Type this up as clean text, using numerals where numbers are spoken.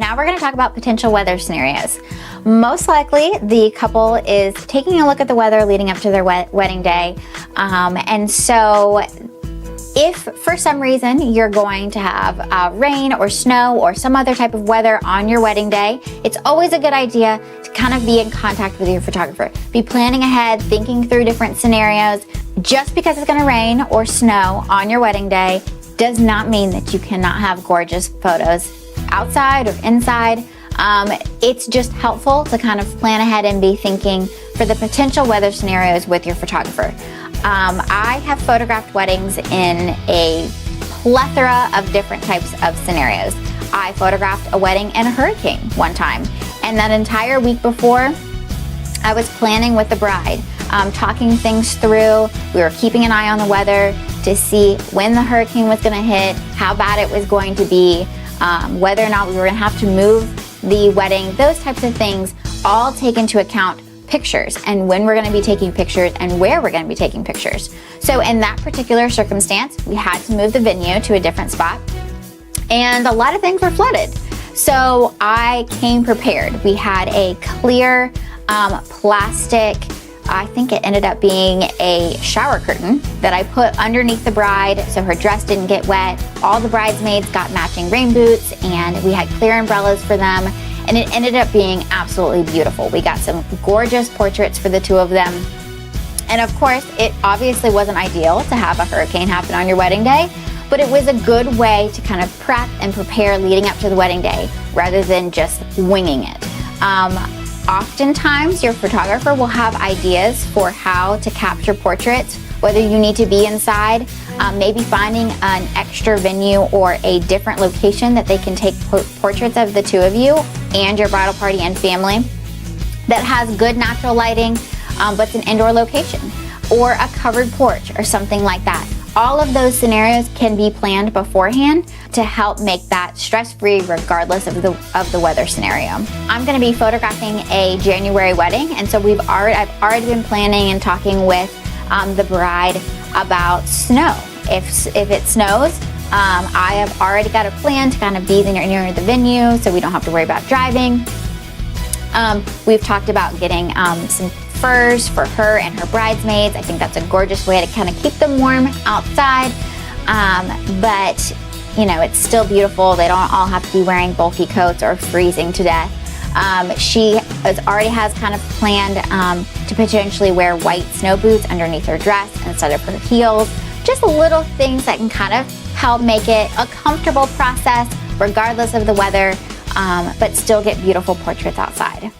now we're gonna talk about potential weather scenarios. Most likely, the couple is taking a look at the weather leading up to their wedding day. And so if for some reason you're going to have rain or snow or some other type of weather on your wedding day, it's always a good idea to kind of be in contact with your photographer. Be planning ahead, thinking through different scenarios. Just because it's gonna rain or snow on your wedding day does not mean that you cannot have gorgeous photos outside or inside. It's just helpful to kind of plan ahead and be thinking for the potential weather scenarios with your photographer. I have photographed weddings in a plethora of different types of scenarios. I photographed a wedding in a hurricane one time, and that entire week before, I was planning with the bride, talking things through. We were keeping an eye on the weather to see when the hurricane was gonna hit, how bad it was going to be, whether or not we were gonna have to move the wedding, those types of things all take into account pictures and when we're gonna be taking pictures and where we're gonna be taking pictures. So in that particular circumstance, we had to move the venue to a different spot and a lot of things were flooded. So I came prepared. We had a clear plastic, I think it ended up being a shower curtain that I put underneath the bride so her dress didn't get wet. All the bridesmaids got matching rain boots and we had clear umbrellas for them. And it ended up being absolutely beautiful. We got some gorgeous portraits for the two of them. And of course, it obviously wasn't ideal to have a hurricane happen on your wedding day, but it was a good way to kind of prep and prepare leading up to the wedding day rather than just winging it. Oftentimes, your photographer will have ideas for how to capture portraits, whether you need to be inside, maybe finding an extra venue or a different location that they can take portraits of the two of you and your bridal party and family that has good natural lighting, but it's an indoor location, or a covered porch or something like that. All of those scenarios can be planned beforehand to help make that stress-free regardless of the weather scenario. I'm gonna be photographing a January wedding, and so I've already been planning and talking with the bride about snow. If it snows, I have already got a plan to kind of be near the venue so we don't have to worry about driving. We've talked about getting some furs for her and her bridesmaids. I think that's a gorgeous way to kind of keep them warm outside, but you know, it's still beautiful. They don't all have to be wearing bulky coats or freezing to death. She already has kind of planned to potentially wear white snow boots underneath her dress instead of her heels. Just little things that can kind of help make it a comfortable process regardless of the weather, but still get beautiful portraits outside.